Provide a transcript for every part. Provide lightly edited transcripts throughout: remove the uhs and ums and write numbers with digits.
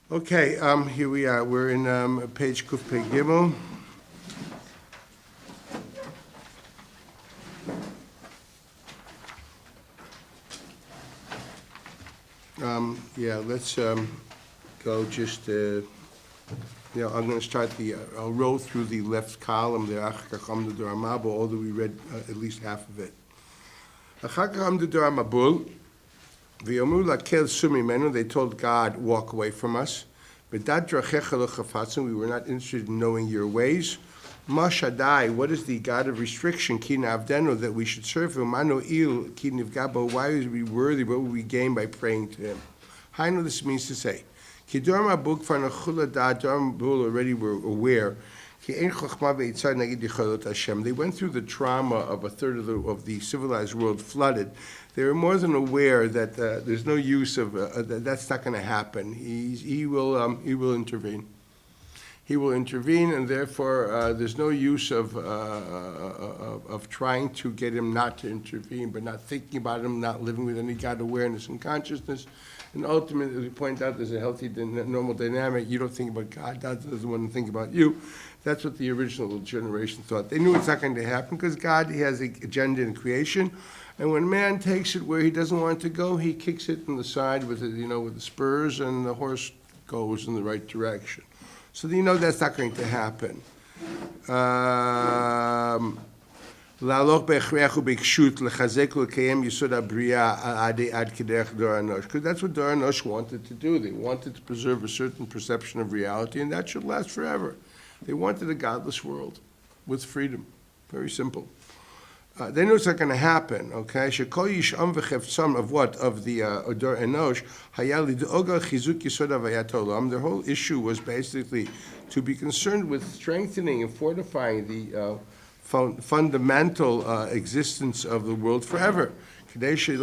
Okay, here we are. We're in page Kuf Pei Gimel. Let's go just, I'm going to start I'll roll through the left column there, although we read at least half of it. They told God, walk away from us. We were not interested in knowing your ways. Mashadai, what is the God of restriction? That we should serve him. Why is we worthy? What will we gain by praying to him? I know this means to say, already were aware. They went through the trauma of a third of the civilized world flooded. They were more than aware that there's no use of that's not going to happen. He will intervene. He will intervene, and therefore there's no use of trying to get him not to intervene, but not thinking about him, not living with any God awareness and consciousness. And ultimately, as we point out, there's a healthy, normal dynamic. You don't think about God, God doesn't want to think about you. That's what the original generation thought. They knew it's not going to happen because God has an agenda in creation. And when man takes it where he doesn't want it to go, he kicks it in the side with the spurs, and the horse goes in the right direction. So that's not going to happen. Because that's what Dor Anosh wanted to do. They wanted to preserve a certain perception of reality, and that should last forever. They wanted a godless world with freedom. Very simple. They knew it's not going to happen, okay? Of what? Of the Dor Enosh. Their whole issue was basically to be concerned with strengthening and fortifying the fundamental existence of the world forever. It should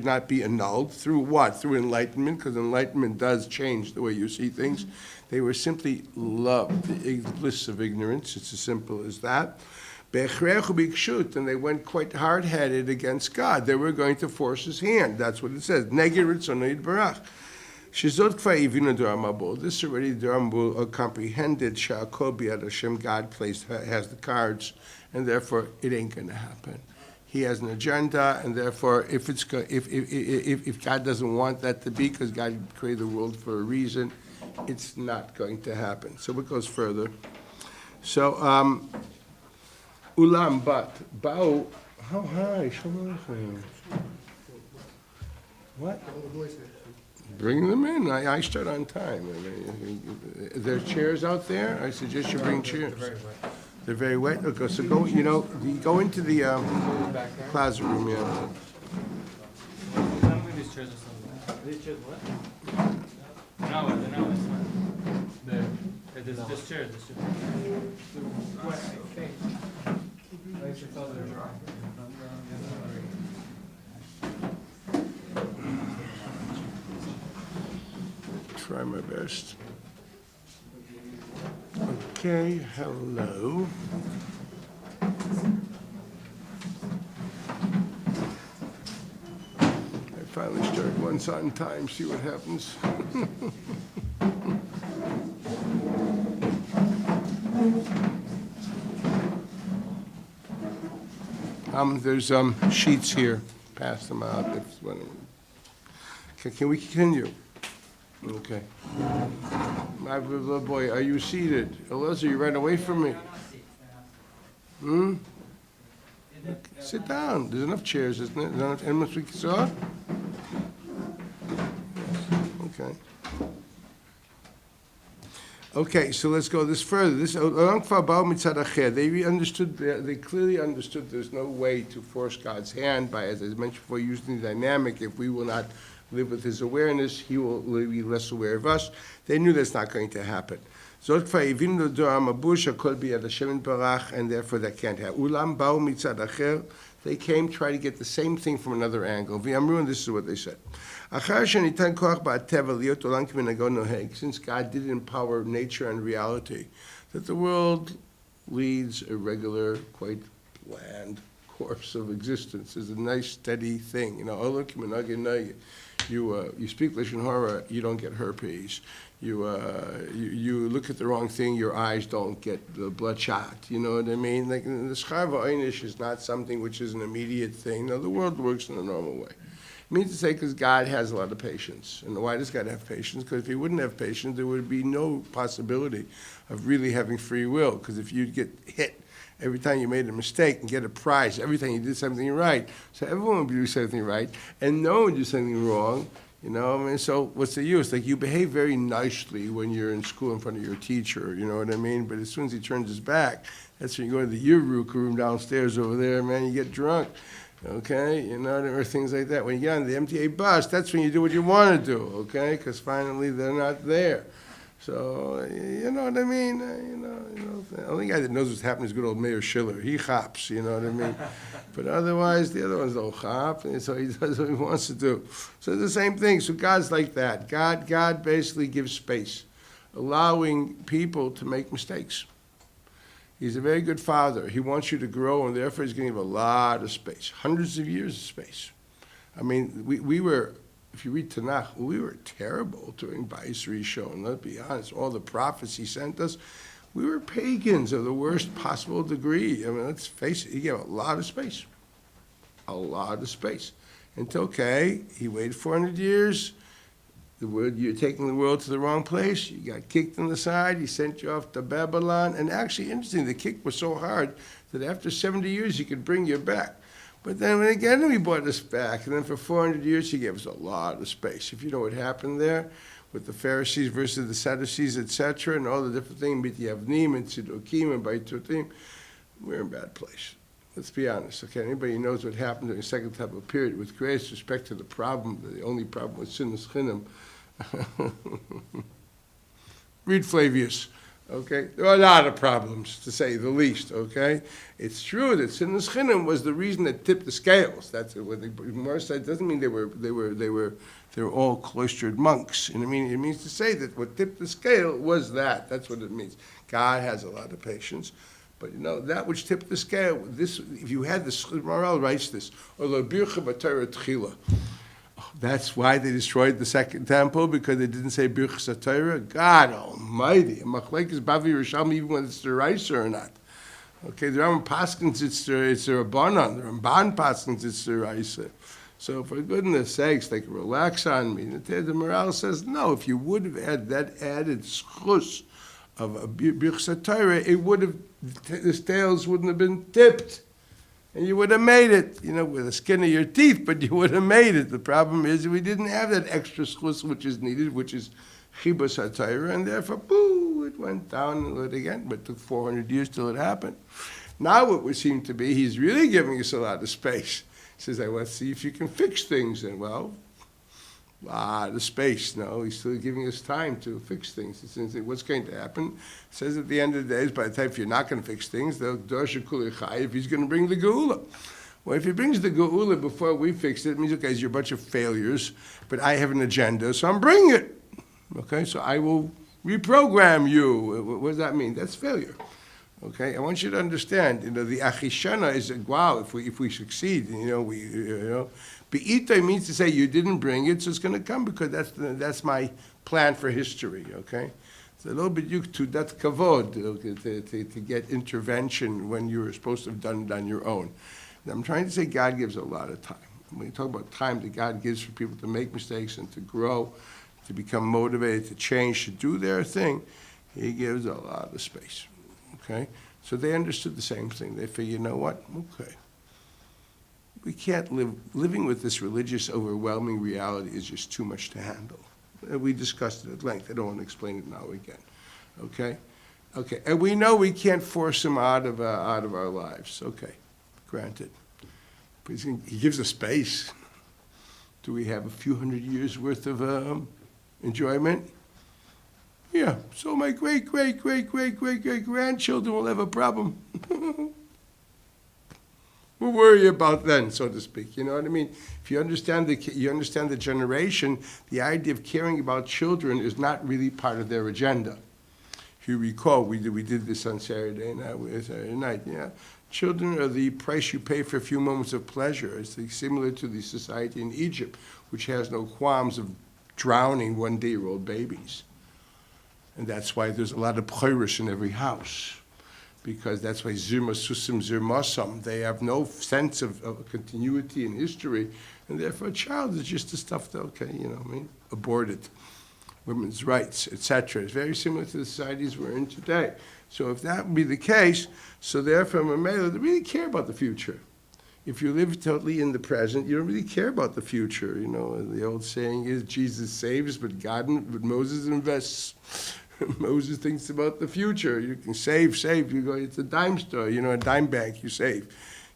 not be annulled. Through what? Through enlightenment, because enlightenment does change the way you see things. They were simply loved, the bliss of ignorance. It's as simple as that. And they went quite hard-headed against God. They were going to force his hand. That's what it says. This already the Rambam comprehended. Hashem, God has the cards, and therefore it ain't going to happen. He has an agenda, and therefore, if God doesn't want that to be, because God created the world for a reason, it's not going to happen. So it goes further. So, ulam but bao, how high? What? Bring them in. I start on time. There are chairs out there. I suggest you bring chairs. They're very wet. Okay, so go. Go into the closet room. Yeah. These chairs are these chairs what? No, it's not. This chair. Try my best. Okay, hello. I finally start once on time, see what happens. There's sheets here. Pass them out. Can we continue? Okay. My little boy, are you seated? Eliezer, you ran away from me. Sit down. There's enough chairs, isn't there? There's enough we can saw? Okay. Okay, so let's go this further. They clearly understood there's no way to force God's hand by, as I mentioned before, using the dynamic. If we will not live with his awareness, he will be less aware of us. They knew that's not going to happen. And therefore that can't happen. They came trying to get the same thing from another angle. And this is what they said. Since God did empower nature and reality, that the world leads a regular, quite bland course of existence is a nice, steady thing. You know, you speak Lashon Hara, you don't get herpes. You look at the wrong thing, your eyes don't get the bloodshot. You know what I mean? Like, the schar v'einish is not something which is an immediate thing. No, the world works in a normal way. It means to say because God has a lot of patience. And why does God have patience? Because if he wouldn't have patience, there would be no possibility of really having free will. Because if you'd get hit every time you made a mistake and get a prize every time you did something right, so everyone would do something right, and no one would do something wrong. You know, I mean, so what's the use? Like, you behave very nicely when you're in school in front of your teacher, you know what I mean? But as soon as he turns his back, that's when you go to the Yuruk room downstairs over there, man, you get drunk, okay? You know, or things like that. When you get on the MTA bus, that's when you do what you want to do, okay? Because finally they're not there. So, you know what I mean? The only guy that knows what's happening is good old Mayor Schiller. He hops, you know what I mean? But otherwise, the other ones don't hop, and so he does what he wants to do. So it's the same thing. So God's like that. God basically gives space, allowing people to make mistakes. He's a very good father. He wants you to grow, and therefore he's going to give a lot of space, hundreds of years of space. I mean, we were... If you read Tanakh, we were terrible during Bais Rishon. Let's be honest. All the prophets he sent us, we were pagans of the worst possible degree. I mean, let's face it, he gave a lot of space. A lot of space. Until, okay, he waited 400 years. You're taking the world to the wrong place. You got kicked on the side. He sent you off to Babylon. And actually, interesting, the kick was so hard that after 70 years, he could bring you back. But then again, he brought us back, and then for 400 years, he gave us a lot of space. If you know what happened there with the Pharisees versus the Sadducees, etc., and all the different things, B'yavnim and Tzidokim and Baitutim, we're in a bad place. Let's be honest, okay? Anybody who knows what happened during the second type of period, with greatest respect to the problem, the only problem with Sinus Chinam, read Flavius. Okay, there are a lot of problems, to say the least. Okay, it's true that Sinus Chinam was the reason that tipped the scales. That's what the Gemara said. Doesn't mean they were all cloistered monks. And I mean, it means to say that what tipped the scale was that. That's what it means. God has a lot of patience, but you know that which tipped the scale. This, if you had this, Maral writes this, or lo bircha b'Torah tchila. That's why they destroyed the second temple, because they didn't say Birchas HaTorah. God Almighty, Machlek is Bavi Yerushalmi, even when it's the Raisa or not. Okay, the Rambam Paskins, it's the Rabbanan. The Ramban Paskins, it's the Raisa. So for goodness sakes, they can relax on me. The morale says, no, if you would have had that added schus of a Birchas HaTorah, it would have, the scales wouldn't have been tipped. And you would have made it, you know, with the skin of your teeth, but you would have made it. The problem is we didn't have that extra schus which is needed, which is chibas HaTorah, and therefore, boo, it went down again, but it took 400 years till it happened. Now what would seem to be, he's really giving us a lot of space. He says, let's see if you can fix things. And well, a lot of space. No, he's still giving us time to fix things. He says, what's going to happen? He says at the end of the day, by the time if you're not going to fix things, if he's going to bring the geula. Well, if he brings the geula before we fix it, it means, okay, you're a bunch of failures, but I have an agenda, so I'm bringing it. Okay, so I will reprogram you. What does that mean? That's failure. Okay, I want you to understand, you know, the achishana is, wow, if we succeed, Be'ita means to say you didn't bring it, so it's going to come because that's my plan for history, okay? It's a little bit to that kavod, to get intervention when you were supposed to have done it on your own. And I'm trying to say God gives a lot of time. When you talk about time that God gives for people to make mistakes and to grow, to become motivated, to change, to do their thing, he gives a lot of space, okay? So they understood the same thing. They figured, you know what? Okay. We can't living with this religious, overwhelming reality is just too much to handle. We discussed it at length. I don't want to explain it now again. Okay? Okay. And we know we can't force him out of our lives. Okay. Granted. But he gives us space. Do we have a few hundred years worth of enjoyment? Yeah. So my great-great-great-great-great-great-grandchildren will have a problem. We'll worry about then, so to speak. You know what I mean? If you understand the generation, the idea of caring about children is not really part of their agenda. If you recall, we did this on Saturday night. Yeah, Children are the price you pay for a few moments of pleasure. It's similar to the society in Egypt, which has no qualms of drowning one-day-old babies. And that's why there's a lot of pchoros in every house, because that's why zirma susim zirmasam, they have no sense of continuity in history, and therefore a child is just the stuff that, okay, abort it. Women's rights, etc. It's very similar to the societies we're in today. So if that would be the case, so therefore Mamela, they really care about the future. If you live totally in the present, you don't really care about the future. The old saying is, Jesus saves, but Moses invests. Moses thinks about the future. You can save. You go, it's a dime store, a dime bank, you save.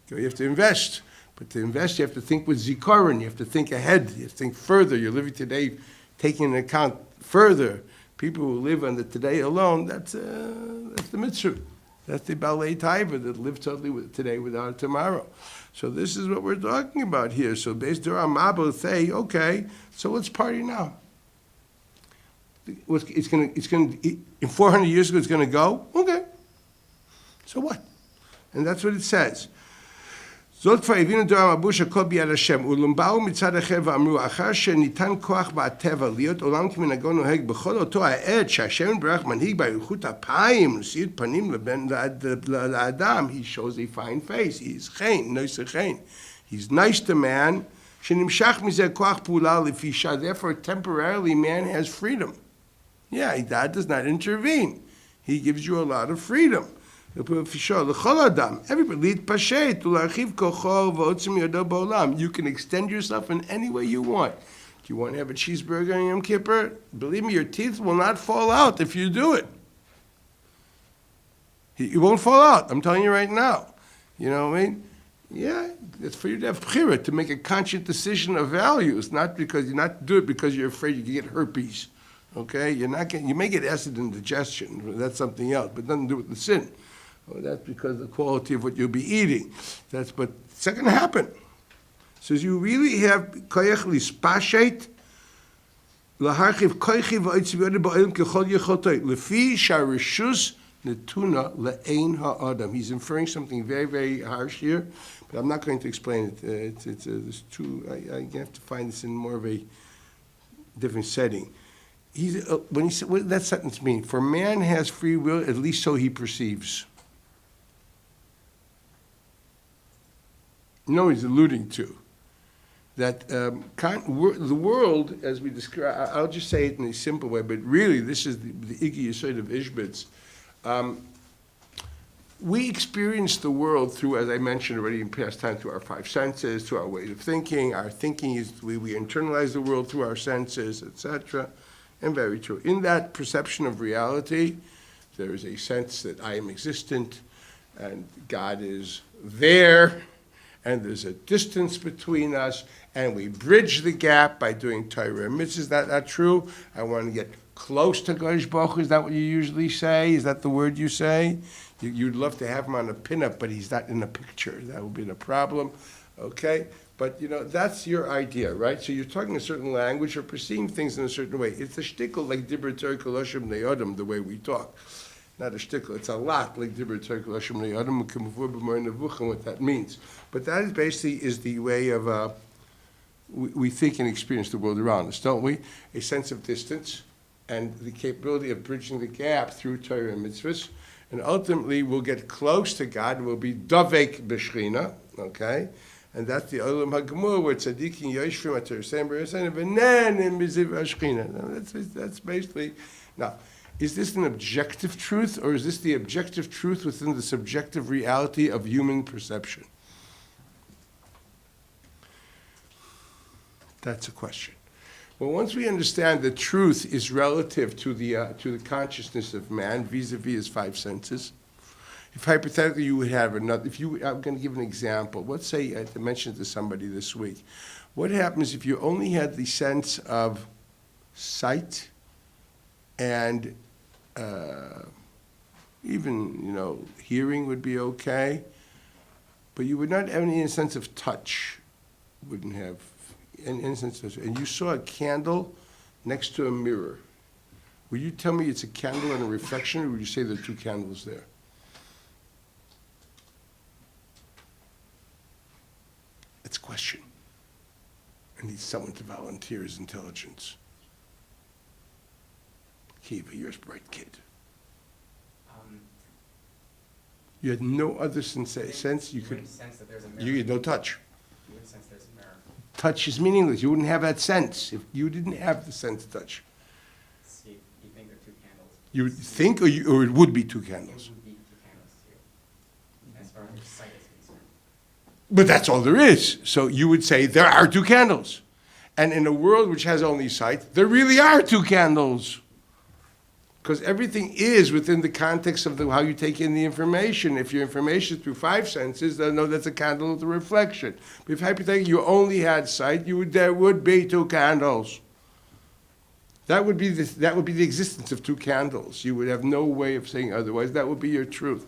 You have to invest. But to invest, you have to think with zikaron. You have to think ahead. You have to think further. You're living today, taking into account further. People who live on the today alone, that's the mitzvah. That's the balei taiva that live totally with today without tomorrow. So this is what we're talking about here. So based on Mabo say, okay, so let's party now. It's going in 400 years ago, it's going to go? Okay. So what? And that's what it says. זאת כבר הבינו דור המבוש הכל ביד השם, אולם באו מצד אחר ואמרו, אחר שניתן כוח בטבע להיות עולם כמנהגו נוהג בכל אותו העת שהשם ברך מנהיג באריכות אפיים, נשיאות פנים לאדם, he shows a fine face, he's חן, נויסר חן. He's nice to man, שנמשך מזה כוח פעולה לפי שעה, therefore temporarily man has freedom. Yeah, God does not intervene. He gives you a lot of freedom. Everybody, you can extend yourself in any way you want. Do you want to have a cheeseburger on Yom Kippur? Believe me, your teeth will not fall out if you do it. You won't fall out, I'm telling you right now. You know what I mean? Yeah, it's for you to have bchira, to make a conscious decision of values, not because you're not do it because you're afraid you can get herpes. Okay? You may get acid indigestion, that's something else, but nothing to do with the sin. Well, that's because of the quality of what you'll be eating. But it's not going to happen. So you really have koyach lispashet laharchiv koychi v'otzivyoda ba'olim kechol yecholtoi lefi sharishus netuna le'ein ha'adam. He's inferring something very, very harsh here, but I'm not going to explain it. There's two. I have to find this in more of a different setting. When he said, what does that sentence mean? For man has free will, at least so he perceives. No, he's alluding to that the world, as we describe, I'll just say it in a simple way, but really this is the Iggy Yesod of Ishbitz. We experience the world through, as I mentioned already in past time, through our five senses, through our ways of thinking. Our thinking is, we internalize the world through our senses, etc. And very true. In that perception of reality, there is a sense that I am existent and God is there, and there's a distance between us, and we bridge the gap by doing Torah and mitzvahs. Is that not true? I want to get close to Gosh Baruch Hu. Is that what you usually say? Is that the word you say? You'd love to have him on a pinup, but he's not in a picture. That would be the problem. Okay? But, that's your idea, right? So you're talking a certain language or perceiving things in a certain way. It's a shtickle like Dibur Torah Koloshim Ne'odam, the way we talk. Not a shtickle, it's a lot like Dibur Torah Koloshim Ne'odam, what that means. But that is basically the way of we think and experience the world around us, don't we? A sense of distance and the capability of bridging the gap through Torah and mitzvahs. And ultimately, we'll get close to God. We'll be davek b'shchina, okay? And that's the Olam HaGemur, where tzaddikim yoshvim at Tereseim Bereseim v'nen in miziv hashchina. That's basically... Now, is this an objective truth, or is this the objective truth within the subjective reality of human perception? That's a question. Well, once we understand that truth is relative to the consciousness of man, vis-a-vis his five senses, if hypothetically you would have another, I'm going to give an example. Let's say I mentioned to somebody this week, what happens if you only had the sense of sight and even, hearing would be okay, but you would not have any sense of touch, wouldn't have any sense of, and you saw a candle next to a mirror. Would you tell me it's a candle and a reflection, or would you say there are two candles there? question. I need someone to volunteer his intelligence. Kiva, you're a bright kid. You had no other sense you could. wouldn't sense that there's a mirror. You had no touch. You wouldn't sense there's a mirror. Touch is meaningless. You wouldn't have that sense if you didn't have the sense of touch. See, you think they're two candles. You would think, or it would be two It candles. would be two candles to you, as far as your sight is concerned. But that's all there is. So you would say there are two candles. And in a world which has only sight, there really are two candles. Because everything is within the context of how you take in the information. If your information is through five senses, then no, that's a candle with a reflection. But if hypothetically you only had sight, there would be two candles. That would be the existence of two candles. You would have no way of saying otherwise. That would be your truth.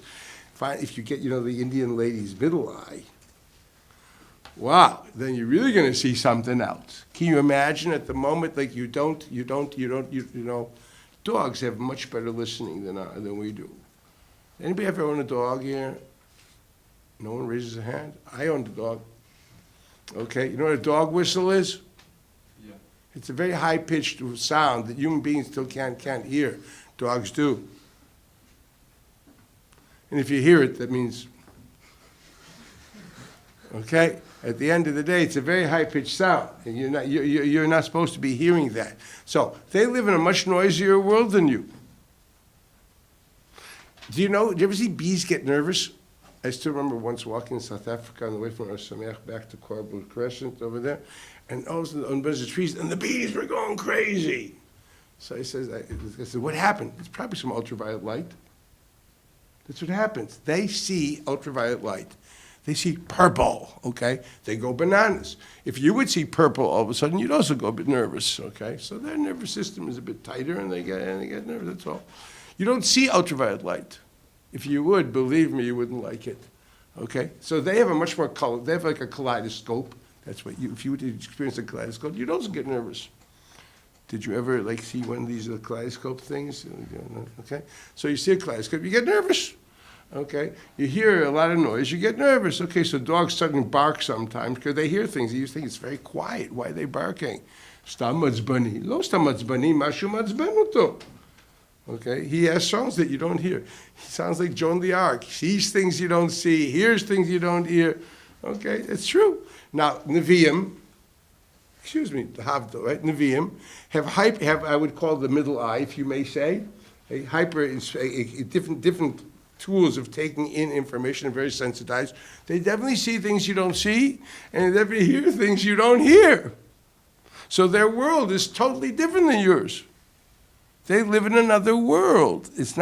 If you get, the Indian lady's middle eye, wow, then you're really going to see something else. Can you imagine at the moment, like you know, dogs have much better listening than we do. Anybody ever own a dog here? No one raises a hand? I owned a dog. Okay, you know what a dog whistle is? Yeah. It's a very high-pitched sound that human beings still can't hear. Dogs do. And if you hear it, that means, okay? At the end of the day, it's a very high-pitched sound, and you're not supposed to be hearing that. So they live in a much noisier world than you. Do you ever see bees get nervous? I still remember once walking in South Africa on the way from Ohr Somayach back to Corbel Crescent over there, and all of a sudden, on the trees, and the bees were going crazy. So I said, what happened? It's probably some ultraviolet light. That's what happens. They see ultraviolet light. They see purple, okay? They go bananas. If you would see purple all of a sudden, you'd also go a bit nervous, okay? So their nervous system is a bit tighter and they get nervous, that's all. You don't see ultraviolet light. If you would, believe me, you wouldn't like it, okay? So they have a much more color, they have like a kaleidoscope. That's what if you would experience a kaleidoscope, you'd also get nervous. Did you ever see one of these kaleidoscope things? Okay, so you see a kaleidoscope, you get nervous. Okay, you hear a lot of noise, you get nervous. Okay, so dogs suddenly bark sometimes because they hear things. You think it's very quiet. Why are they barking? Stam matzbani. Lo stam matzbani, mashu matzben oto. Okay, he has songs that you don't hear. He sounds like Joan the Arc. He sees things you don't see, hears things you don't hear. Okay, it's true. Now, Nevi'im, the Havdil, right? Nevi'im have I would call the middle eye, if you may say, a different tools of taking in information, very sensitized. They definitely see things you don't see, and they definitely hear things you don't hear. So their world is totally different than yours. They live in another world. Is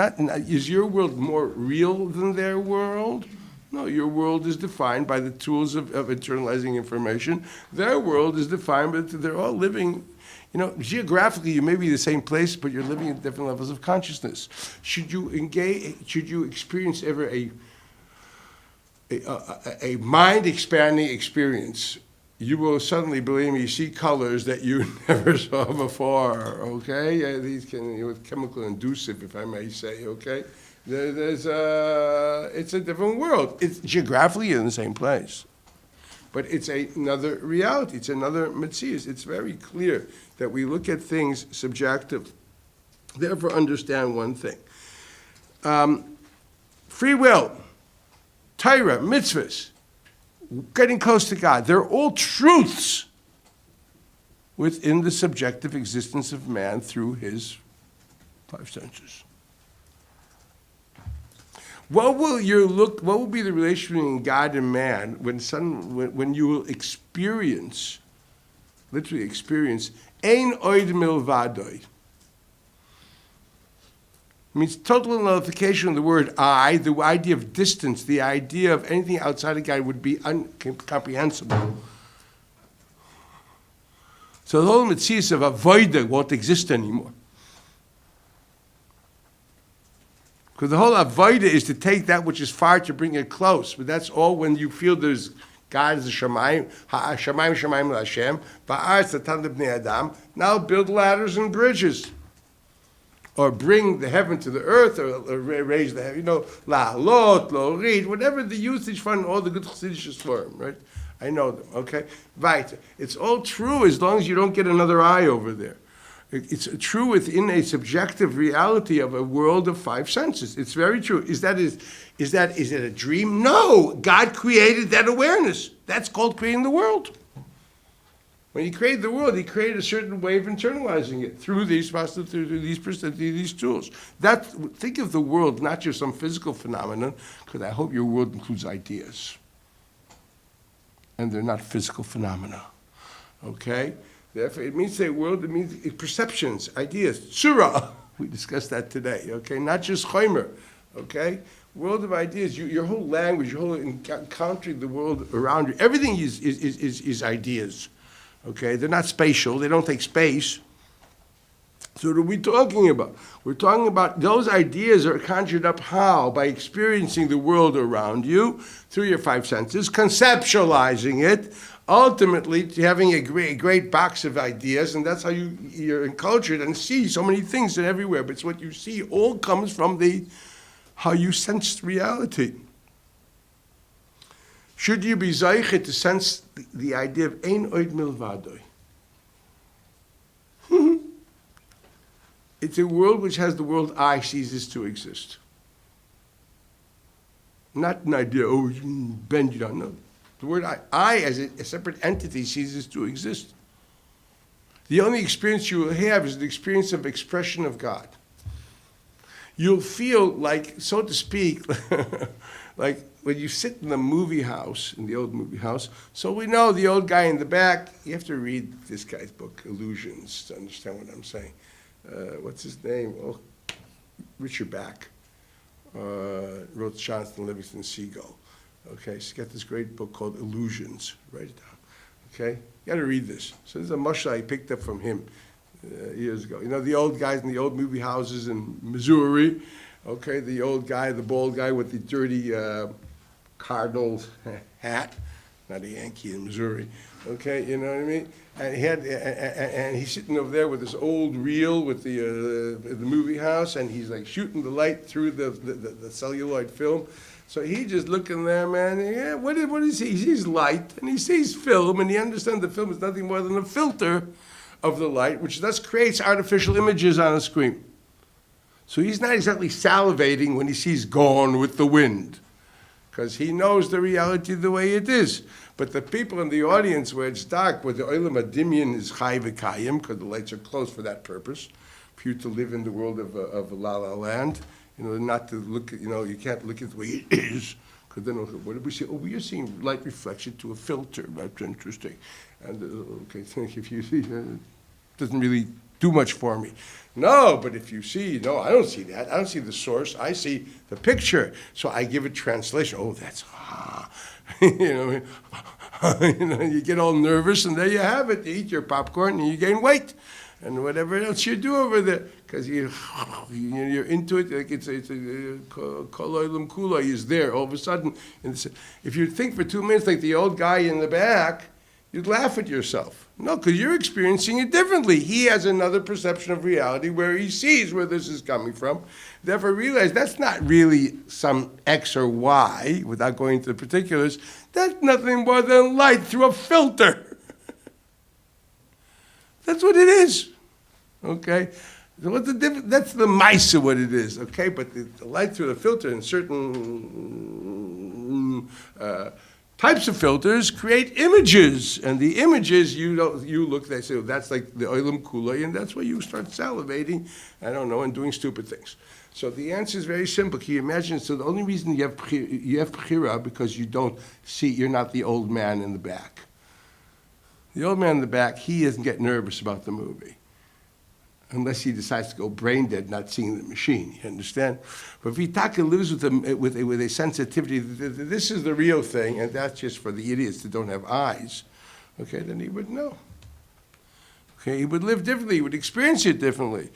your world more real than their world? No, your world is defined by the tools of internalizing information. Their world is defined by, they're all living, geographically you may be the same place, but you're living at different levels of consciousness. Should you experience ever a mind-expanding experience, you will suddenly, believe me, see colors that you never saw before, okay? These with chemical inducive, if I may say, okay? It's a different world. It's geographically in the same place. But it's another reality. It's another metzius. It's very clear that we look at things subjectively. Therefore, understand one thing. Free will, Torah, mitzvahs, getting close to God, they're all truths within the subjective existence of man through his five senses. What will be the relation between God and man when you will literally experience, ein oid milvadoi? It means total nullification of the word I, the idea of distance, the idea of anything outside of God would be incomprehensible. So the whole mitzvah of avodah won't exist anymore. Because the whole avodah is to take that which is far to bring it close. But that's all when you feel there's God is the Shamayim, Shamayim L'Hashem, Ba'aretz Natan L'Bnei Adam. Now build ladders and bridges. Or bring the heaven to the earth, or raise the heaven, la'alot, lo'rid, whatever the usage for all the good Chassidish form, right? I know them, okay? Right. It's all true as long as you don't get another eye over there. It's true within a subjective reality of a world of five senses. It's very true. Is it a dream? No. God created that awareness. That's called creating the world. When he created the world, he created a certain way of internalizing it through these tools. Think of the world not just some physical phenomenon, because I hope your world includes ideas. And they're not physical phenomena. Okay? Therefore, it means a world, it means perceptions, ideas. Tzura, we discussed that today, okay? Not just chomer, okay? World of ideas, your whole language, your whole encountering the world around you, everything is ideas, okay? They're not spatial, they don't take space. So what are we talking about? We're talking about those ideas are conjured up how? By experiencing the world around you through your five senses, conceptualizing it, ultimately having a great box of ideas, and that's how you're encultured and see so many things and everywhere. But it's what you see all comes from how you sense reality. Should you be zeichet to sense the idea of ein oid milvadoi? It's a world which has the world I ceases to exist. Not an idea, Ben, you don't know. The word I as a separate entity ceases to exist. The only experience you will have is the experience of expression of God. You'll feel like, so to speak, like when you sit in the movie house, in the old movie house, so we know the old guy in the back, you have to read this guy's book, Illusions, to understand what I'm saying. What's his name? Oh, Richard Bach. Wrote Jonathan Livingston Seagull. Okay, so you got this great book called Illusions. Write it down. Okay, you got to read this. So this is a mushal I picked up from him years ago. You know the old guys in the old movie houses in Missouri. Okay, the old guy, the bald guy with the dirty Cardinals hat, not a Yankee in Missouri. Okay, you know what I mean? And and he's sitting over there with this old reel with the movie house, and he's like shooting the light through the celluloid film. So he just looking there, man. Yeah, what is he? He sees light and he sees film, and he understands the film is nothing more than a filter of the light, which thus creates artificial images on a screen. So he's not exactly salivating when he sees Gone with the Wind, because he knows the reality the way it is. But the people in the audience where it's dark, where the Olam Adimyan is chai v'kayim, because the lights are closed for that purpose, for you to live in the world of La La Land, you know, not to look at, you know, you can't look at the way it is, because then, what did we see? Oh, we are seeing light reflection to a filter. That's interesting. And, okay, if you see, doesn't really do much for me. No, but if you see, no, I don't see that. I don't see the source. I see the picture. So I give it translation. Oh, that's, you know, you get all nervous, and there you have it. You eat your popcorn, and you gain weight, and whatever else you do over there, because you're into it. Like it's a koloilum kula is there all of a sudden. And if you think for 2 minutes like the old guy in the back, you'd laugh at yourself. No, because you're experiencing it differently. He has another perception of reality where he sees where this is coming from. Therefore, realize that's not really some X or Y, without going into the particulars. That's nothing more than light through a filter. That's what it is. Okay? So what's the difference? That's the mice of what it is. Okay? But the light through the filter in certain types of filters create images, and the images you look, they say, oh, that's like the oilam kulay, and that's why you start salivating, I don't know, and doing stupid things. So the answer is very simple. Can you imagine? So the only reason you have bechira because you don't see, you're not the old man in the back. The old man in the back, he doesn't get nervous about the movie, unless he decides to go brain dead, not seeing the machine. You understand? But if Vitaka lives with a sensitivity, this is the real thing, and that's just for the idiots that don't have eyes, okay, then he would know. Okay, he would live differently, he would experience it differently.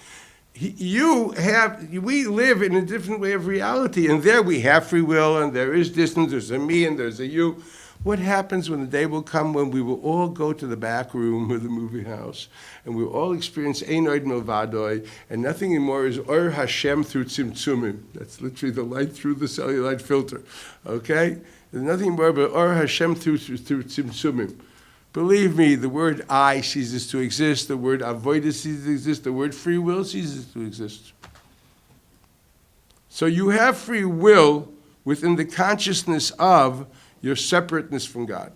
We live in a different way of reality, and there we have free will, and there is distance, there's a me and there's a you. What happens when the day will come when we will all go to the back room of the movie house, and we will all experience Einoid Milvadoi, and nothing more is Or Hashem through Tzimtzumim. That's literally the light through the cellulite filter, okay? There's nothing more but Or Hashem through Tzimtzumim. Believe me, the word I ceases to exist, the word avodah ceases to exist, the word free will ceases to exist. So you have free will within the consciousness of your separateness from God.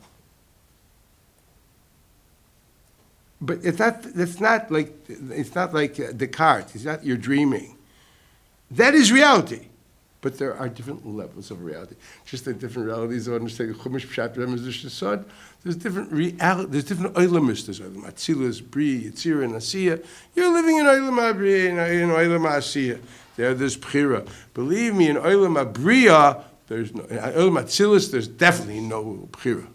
But it's not like Descartes. It's not you're dreaming. That is reality. But there are different levels of reality. Just like different realities of understanding Chumash, Pshat, Remez, Shesod. There's different reality. There's different oilamis. There's oilam Atzilus, Bri, Yitzira, and Asiya. You're living in oilam Abri and in oilam Asiya. There's Bchira. Believe me, in oilam Abriya, there's no. In oilam Atzilus, there's definitely no Bchira.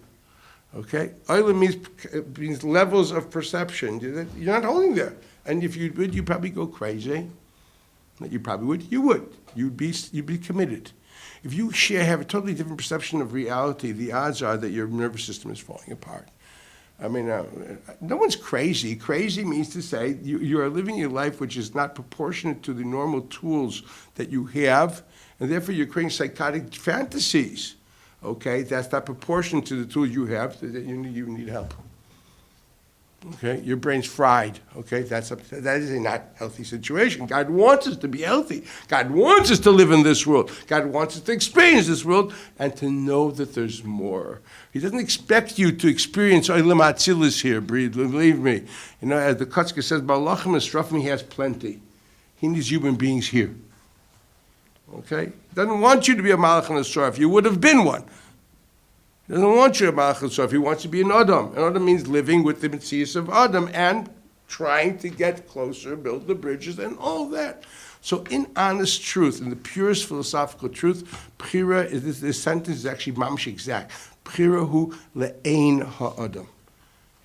Okay? Oilam means levels of perception. You're not holding there. And if you would, you'd probably go crazy. You probably would. You would. You'd be committed. If you have a totally different perception of reality, the odds are that your nervous system is falling apart. I mean, no one's crazy. Crazy means to say you are living your life which is not proportionate to the normal tools that you have, and therefore you're creating psychotic fantasies. Okay, that's not proportionate to the tools you have. That you need help. Okay, your brain's fried. Okay, that is a not healthy situation. God wants us to be healthy. God wants us to live in this world. God wants us to experience this world and to know that there's more. He doesn't expect you to experience Olam Atzilus here, believe me. You know, as the Kotzker says, Balachim and Strafim, he has plenty. He needs human beings here. Okay? He doesn't want you to be a Malach and a Straf. You would have been one. He doesn't want you to be a Malach and a Straf. He wants you to be an Adam. An Adam means living with the Metzias of Adam and trying to get closer, build the bridges, and all that. So in honest truth, in the purest philosophical truth, Bchira, this sentence is actually mamish exact. Bchira hu le'ein ha'adam.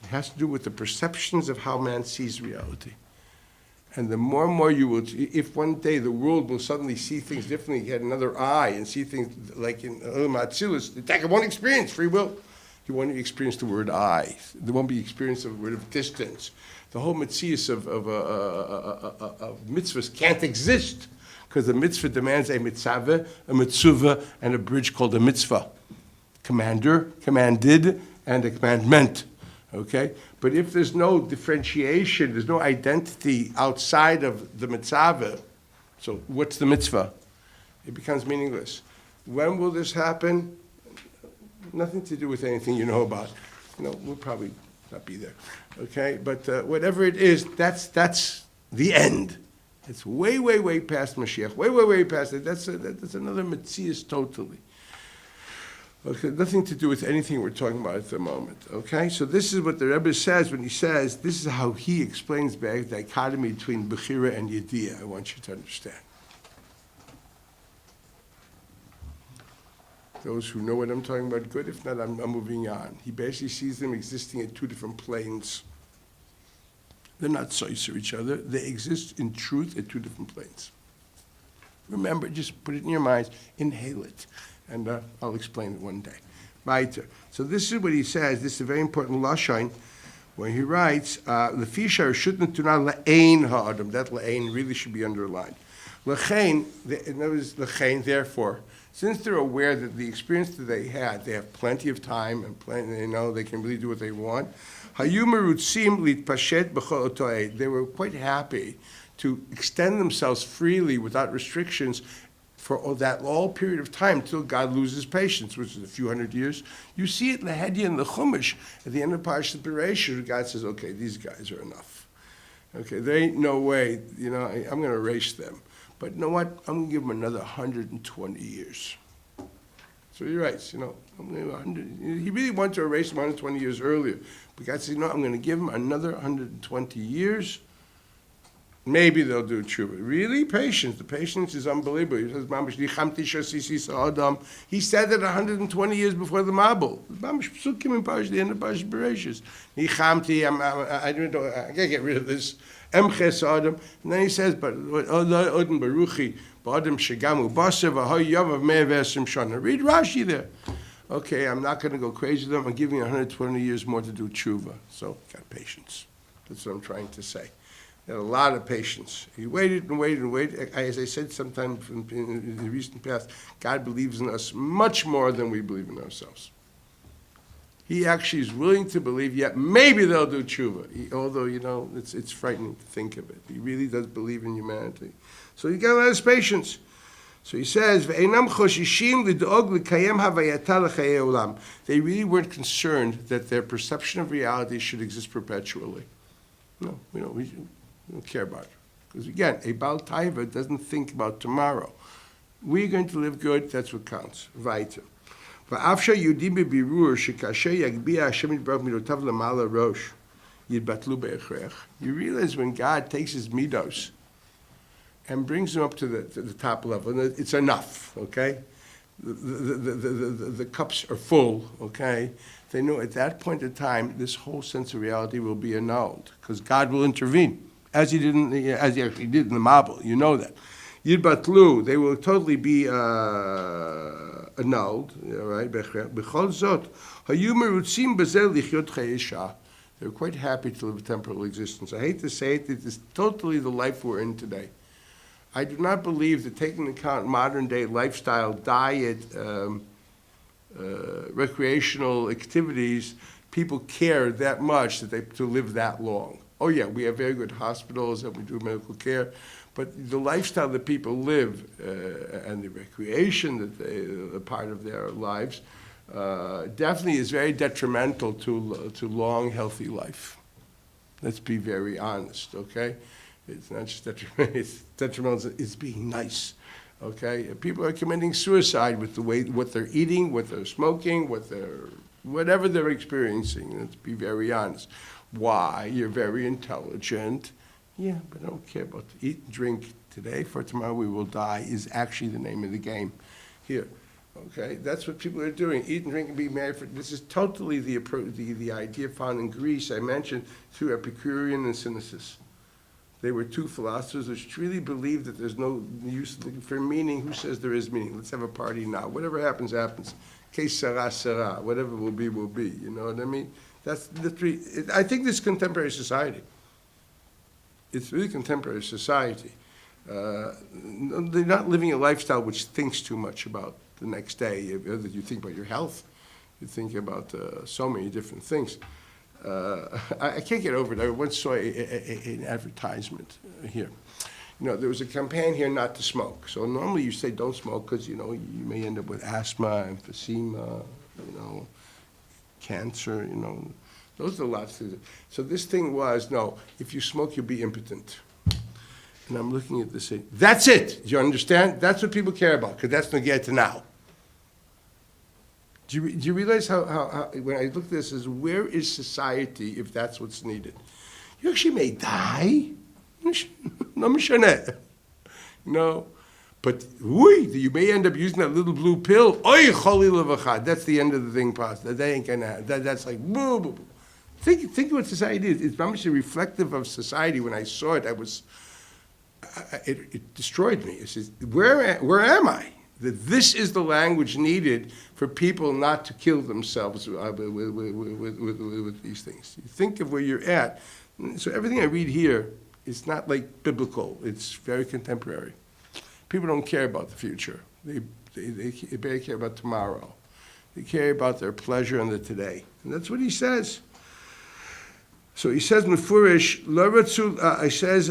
It has to do with the perceptions of how man sees reality. And the more and more you will, if one day the world will suddenly see things differently, get another eye and see things like in Olam Atzilus, it won't experience free will. You won't experience the word I. There won't be experience of the word of distance. The whole mitzvahs of mitzvahs can't exist because the mitzvah demands a mitzvah, a mitzvah, and a bridge called a mitzvah. Commander, commanded, and a commandment. Okay? But if there's no differentiation, there's no identity outside of the mitzvah, so what's the mitzvah? It becomes meaningless. When will this happen? Nothing to do with anything you know about. You know, we'll probably not be there. Okay? But whatever it is, that's the end. It's way, way, way past Mashiach. Way, way, way past it. That's another Metzias totally. Okay, nothing to do with anything we're talking about at the moment. Okay, so this is what the Rebbe says when he says, this is how he explains the dichotomy between Bechira and Yediyah. I want you to understand. Those who know what I'm talking about, good. If not, I'm moving on. He basically sees them existing at two different planes. They're not sois of each other. They exist in truth at two different planes. Remember, just put it in your minds, inhale it. And I'll explain it one day. Weiter. So this is what he says. This is a very important lashon, where he writes, "The fisher shouldn't do not la'ain ha'adam." That la'ain really should be underlined. L'chein, in other words, l'chein. Therefore, since they're aware that the experience that they had, they have plenty of time and plenty, you know, they can really do what they want. Hayu merutzim litpashet b'chol otoed. They were quite happy to extend themselves freely without restrictions for all period of time until God loses patience, which is a few hundred years. You see it in the Hediah and the Chumash at the end of Parashat Beraishit. God says, okay, these guys are enough. Okay, there ain't no way, you know, I'm going to erase them. But you know what? I'm going to give them another 120 years. So he writes, you know, he really wanted to erase them 120 years earlier. But God says, you know, I'm going to give them another 120 years. Maybe they'll do tshuva. Really? Patience. The patience is unbelievable. He says, he said that 120 years before the Mabul. The end of Parashat Beraishit. I don't know. I gotta get rid of this. And then he says, but read Rashi there. Okay, I'm not going to go crazy with them. I'm giving you 120 years more to do tshuva. So, got patience. That's what I'm trying to say. He had a lot of patience. He waited and waited and waited. As I said sometime in the recent past, God believes in us much more than we believe in ourselves. He actually is willing to believe, yet maybe they'll do tshuva. Although, it's frightening to think of it. He really does believe in humanity. So he got a lot of patience. So he says, they really weren't concerned that their perception of reality should exist perpetually. No, we don't care about it. Because again, a Baal Taiva doesn't think about tomorrow. We're going to live good, that's what counts. Weiter. You realize when God takes his midos and brings them up to the top level, and it's enough, okay? The cups are full, okay? They know at that point in time, this whole sense of reality will be annulled, because God will intervene, as he actually did in the Mabul, you know that. Yid Batlu, they will totally be annulled, right? B'chol zot, hayu merutzim bezel lichyot chayei shah. They were quite happy to live a temporal existence. I hate to say it, it is totally the life we're in today. I do not believe that taking into account modern day lifestyle, diet, recreational activities, people care that much to live that long. Oh yeah, we have very good hospitals and we do medical care, but the lifestyle that people live and the recreation that they are part of their lives definitely is very detrimental to long, healthy life. Let's be very honest, okay? It's not just detrimental, it's detrimental, it's being nice, okay? People are committing suicide with the way, what they're eating, what they're smoking, whatever they're experiencing. Let's be very honest. Why? You're very intelligent. Yeah, but I don't care about eat and drink today, for tomorrow we will die, is actually the name of the game here. Okay, that's what people are doing. Eat and drink and be married. This is totally the idea found in Greece, I mentioned, through Epicurean and Cynicism. They were two philosophers which really believed that there's no use for meaning. Who says there is meaning? Let's have a party now. Whatever happens, happens. Que sera, sera. Whatever will be, will be. You know what I mean? That's literally, I think this is contemporary society. It's really contemporary society. They're not living a lifestyle which thinks too much about the next day. You think about your health. You think about so many different things. I can't get over it. I once saw an advertisement here. There was a campaign here not to smoke. So normally you say don't smoke because, you may end up with asthma, emphysema, cancer, Those are lots of things. So this thing was, no, if you smoke, you'll be impotent. And I'm looking at this saying, that's it. Do you understand? That's what people care about, because that's Nogea to now. Do you realize how when I look at this, is where is society if that's what's needed? You actually may die. No mishaneh. But you may end up using that little blue pill. Oy choli levachad. That's the end of the thing, Pastor. That ain't gonna happen. That's like boo, boo, boo. Think of what society is. It's actually reflective of society. When I saw it, it destroyed me. It says, where am I? That this is the language needed for people not to kill themselves with these things. You think of where you're at. So everything I read here is not like biblical. It's very contemporary. People don't care about the future. They barely care about tomorrow. They care about their pleasure and the today. And that's what he says. So he says, Mefurish, he says,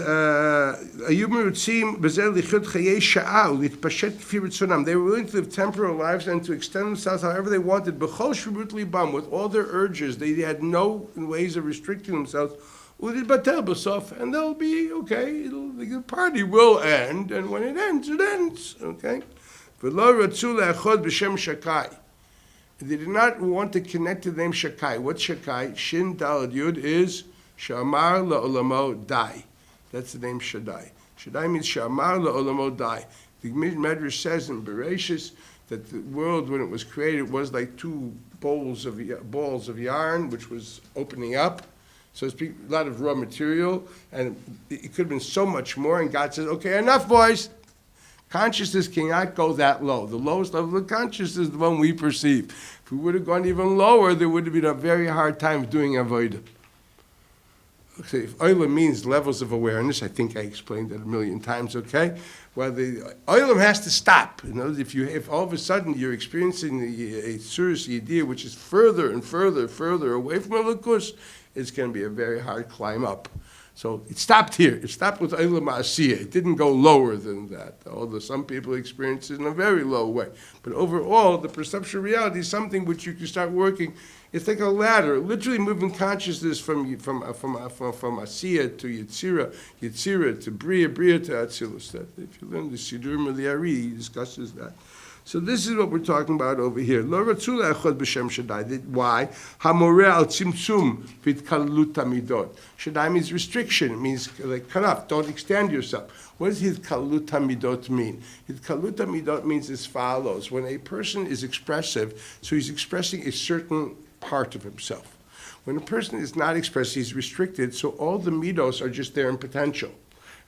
they were willing to live temporal lives and to extend themselves however they wanted, with all their urges. They had no ways of restricting themselves. And they'll be, okay, the party will end, and when it ends, okay? They did not want to connect to the name Shakai. What's Shakai? Shin Dalad Yud is Shamar La'olamo Dai. That's the name Shaddai. Shaddai means Shamar La'olamo Dai. The Medrash says in Beraishis that the world, when it was created, was like two balls of yarn, which was opening up. So it's a lot of raw material, and it could have been so much more, and God says, okay, enough, boys. Consciousness cannot go that low. The lowest level of consciousness is the one we perceive. If we would have gone even lower, there would have been a very hard time doing avodah. Okay, if Olam means levels of awareness, I think I explained that a million times, okay? Well, the Olam has to stop. You know, if all of a sudden you're experiencing a serious idea which is further and further away from Elokus, it's going to be a very hard climb up. So it stopped here. It stopped with Olam Asiyah. It didn't go lower than that, although some people experience it in a very low way. But overall, the perceptual reality is something which you can start working. It's like a ladder, literally moving consciousness from Asiyah to Yetzirah to Bria to Atzilus. If you learn the Sidur Miliari, he discusses that. So this is what we're talking about over here. Lo ratzu le'echad b'shem Shaddai. Why? Hamoreh al tzimtzum v'itkalut hamidot. Shaddai means restriction. It means like cut off. Don't extend yourself. What does hitkalut hamidot mean? Hitkalut hamidot means as follows. When a person is expressive, so he's expressing a certain part of himself. When a person is not expressive, he's restricted, so all the midos are just there in potential.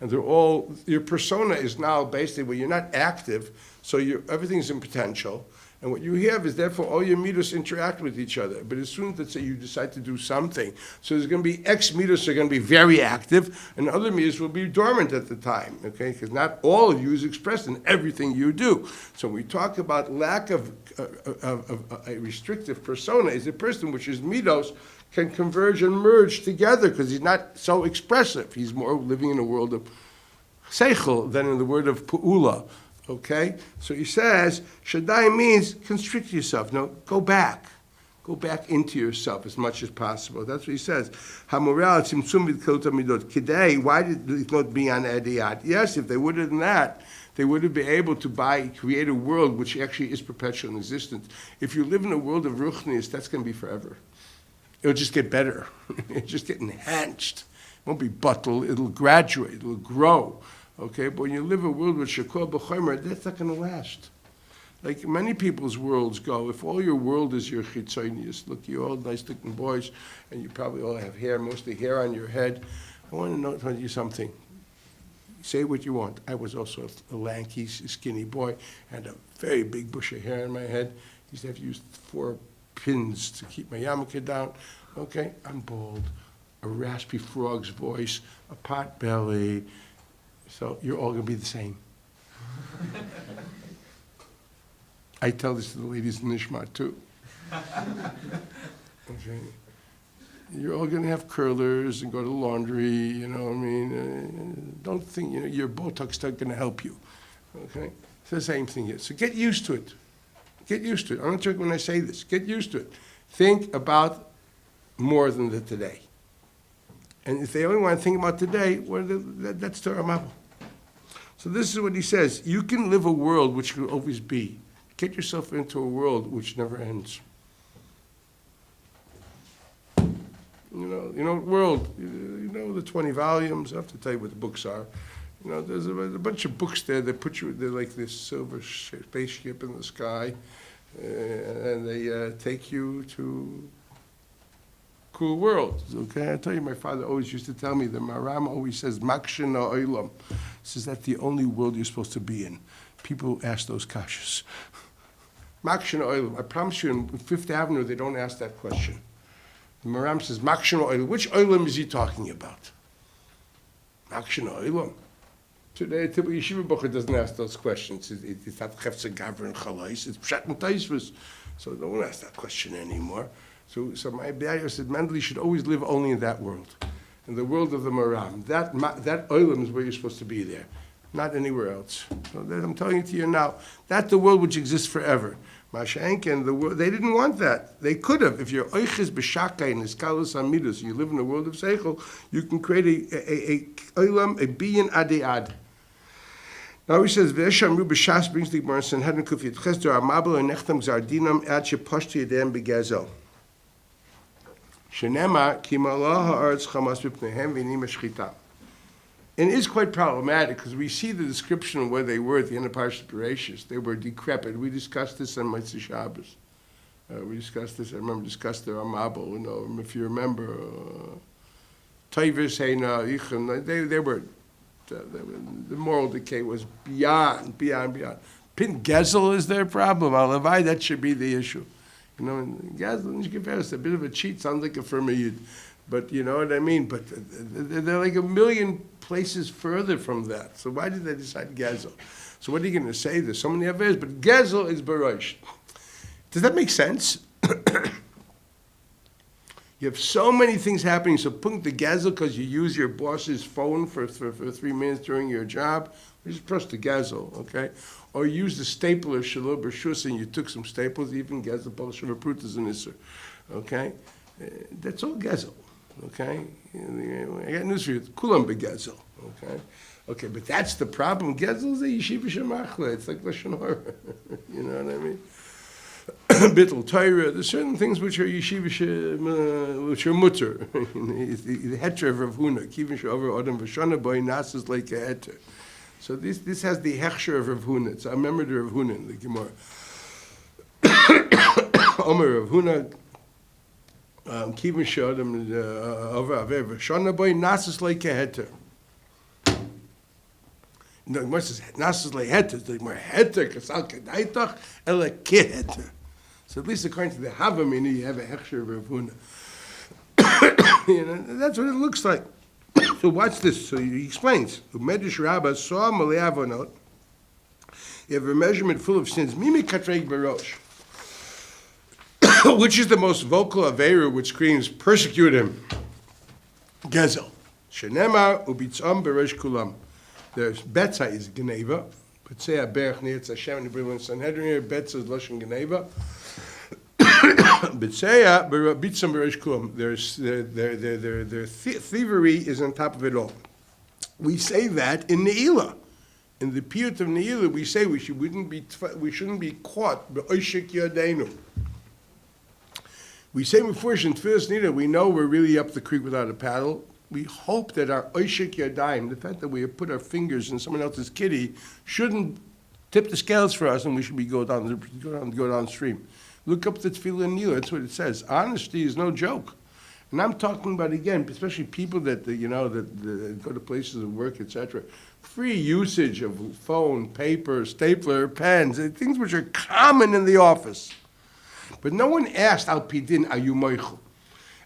And they're all, your persona is now basically where you're not active, so everything's in potential. And what you have is therefore all your midos interact with each other. But as soon as, let's say, you decide to do something, so there's going to be X midos are going to be very active, and other midos will be dormant at the time, okay? Because not all of you is expressed in everything you do. So when we talk about lack of a restrictive persona, is a person which is midos can converge and merge together because he's not so expressive. He's more living in a world of seichel than in the word of pu'ula. Okay? So he says, Shaddai means constrict yourself. No, go back. Go back into yourself as much as possible. That's what he says. Hamoral tzimtzum v'tkalut hamidot. Kidei, why did it not be on Adiyat? Yes, if they would have done that, they would have been able to create a world which actually is perpetual in existence. If you live in a world of ruchnius, that's going to be forever. It'll just get better. It'll just get enhanced. It won't be buttle. It'll graduate. It'll grow. Okay? But when you live a world with shakol b'chomer, that's not going to last. Like many people's worlds go, if all your world is your chitzonius, look, you're all nice-looking boys, and you probably all have hair, mostly hair on your head. I want to tell you something. Say what you want. I was also a lanky, skinny boy, and a very big bush of hair on my head. Used to have to use 4 pins to keep my yarmulke down. Okay, I'm bald, a raspy frog's voice, a pot belly. So you're all going to be the same. I tell this to the ladies in Nishmat too. Okay. You're all going to have curlers and go to laundry, you know what I mean? Don't think, your Botox is not going to help you. Okay? It's the same thing here. So get used to it. Get used to it. I'm not joking when I say this. Get used to it. Think about more than the today. And if they only want to think about today, well, that's Torah Mabel. So this is what he says. You can live a world which will always be. Get yourself into a world which never ends. World. You know the 20 volumes. I have to tell you what the books are. There's a bunch of books there that put you, they're like this silver spaceship in the sky, and they take you to cool worlds, okay? I tell you, my father always used to tell me, the Maram always says, Makshin ha'olam. Says that's the only world you're supposed to be in. People ask those kashas. Makshin ha'olam. I promise you, in Fifth Avenue, they don't ask that question. The Maram says, Makshin ha'olam. Which olam is he talking about? Makshin ha'olam. Today, typically, Yeshiva Bocher doesn't ask those questions. It's not Chefze Gavra and Chalais. It's Pshat and Taisvus. So they won't ask that question anymore. So my Abiyah said, Mendel, you should always live only in that world, in the world of the Maram. That oilam is where you're supposed to be there, not anywhere else. So that I'm telling it to you now. That's the world which exists forever. Mashenken, the world, they didn't want that. They could have. If you're oiches b'shakai and iskalus amidus, you live in the world of seichel, you can create a oilam, a biyin ad. Now he says, V'eshamru b'shas brings the Gemara Sanhedrin Kufiyat Chesder Amabel and Nechtam Zardinam Ad Sheposhti Yedem Begezel. Shenema Ki Malah Haaretz Chamas B'pneihem V'nim Eshchita. And it is quite problematic because we see the description of where they were at the end of Parashat Berashit. They were decrepit. We discussed this on Motzei Shabbos. We discussed this. I remember discussed the Amabel. If you remember, Toivis Heina Ichem. They were. The moral decay was beyond. Pin Gezel is their problem. Alavai, that should be the issue. Gezel, a bit of a cheat, sounds like a Fermayid. But you know what I mean? But they're like a million places further from that. So why did they decide Gezel? So what are you going to say? There's so many others, but Gezel is Barash. Does that make sense? You have so many things happening. So put the Gezel because you use your boss's phone for 3 minutes during your job. Just press the Gezel, okay? Or use the stapler, Shalom Bershus, and you took some staples, even Gezel, Polshav, Prutas, and Isser, okay? That's all Gezel, okay? I got news for you. Kulam beGezel, okay? Okay, but that's the problem. Gezel is a yeshiva shemachla. It's like Lashon Hara. You know what I mean? Bittul Torah. There's certain things which are yeshiva which are mutter. The heter of Rav Huna. Kivin she'over adam v'shana boy nasas like a heter. So this has the hechsher of Rav Huna. It's a memory of Rav Huna in the Gemara. Omer Rav Huna. Kivin she'odam over aver v'shana boy nasas like a heter. No, the Gemara says nasas like heter. The Gemara heter kasal kedaitach ela keheter. So at least according to the Havamina, you have a hechsher of Rav Huna. You know, that's what it looks like. So watch this. So he explains. Medrash Rabbah saw malei avonot. You have a measurement full of sins. Mimi katreg barosh. Which is the most vocal aveira which screams, persecute him. Gezel. Shenemar ubitzam beresh kulam. There's Betza is Geneva. Betzei berach neitz Hashem and the Brilliant Sanhedrin here. Betza is Lashon Geneva. Betzei bitzam beresh kulam. Their thievery is on top of it all. We say that in Ne'ilah. In the Piyut of Ne'ilah, we say we shouldn't be caught be'oshik yadeinu. We say before in Tfilas Nida, we know we're really up the creek without a paddle. We hope that our oishik yadayim, the fact that we have put our fingers in someone else's kitty, shouldn't tip the scales for us, and we should be go downstream. Look up the Tefillah Nila. That's what it says. Honesty is no joke, and I'm talking about again, especially people that that go to places of work, etc. Free usage of phone, paper, stapler, pens, things which are common in the office, but no one asked Al Pidin Ayu Moichel.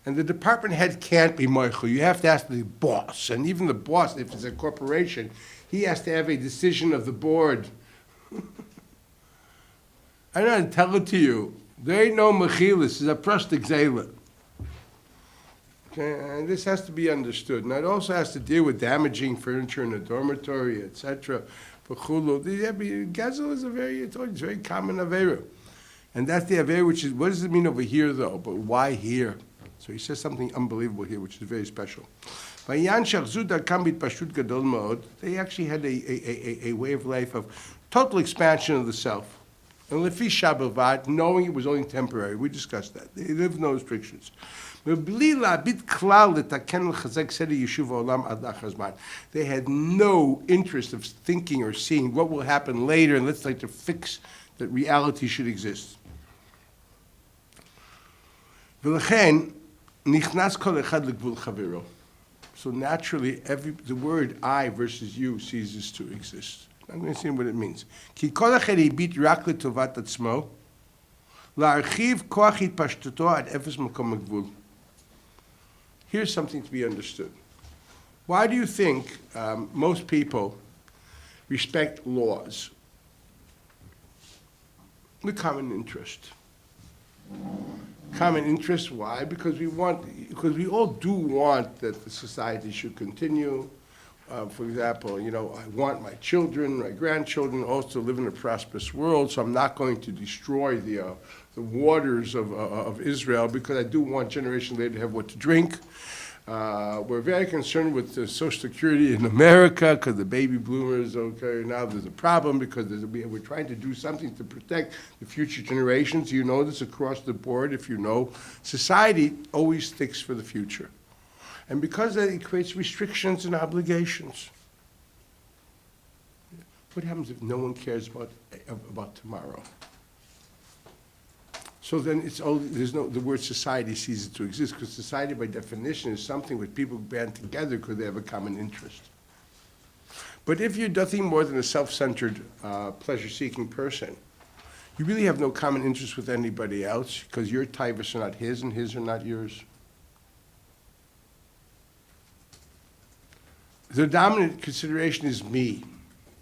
And the department head can't be Moichel. You have to ask the boss. And even the boss, if it's a corporation, he has to have a decision of the board. I know how to tell it to you. There ain't no mechilas. It's a prostic zayla. Okay, and this has to be understood. And it also has to deal with damaging furniture in a dormitory, etc. Gezel is it's very common avera. And that's the avera, which is, what does it mean over here, though? But why here? So he says something unbelievable here, which is very special. They actually had a way of life of total expansion of the self. And lefi shabbat, knowing it was only temporary. We discussed that. They lived no restrictions. They had no interest of thinking or seeing what will happen later, and let's like to fix that reality should exist. So naturally, the word I versus you ceases to exist. I'm going to see what it means. Here's something to be understood. Why do you think most people respect laws? The common interest. Common interest, why? Because we all do want that the society should continue. For example, I want my children, my grandchildren also to live in a prosperous world, so I'm not going to destroy the waters of Israel because I do want generations later to have what to drink. We're very concerned with the Social Security in America because the baby boomers, now there's a problem because we're trying to do something to protect the future generations. You know this across the board. If you know, society always sticks for the future. And because of that, it creates restrictions and obligations. What happens if no one cares about tomorrow? So then the word society ceases to exist, because society by definition is something where people band together because they have a common interest. But if you're nothing more than a self-centered, pleasure-seeking person, you really have no common interest with anybody else because your taivas are not his and his are not yours. The dominant consideration is me.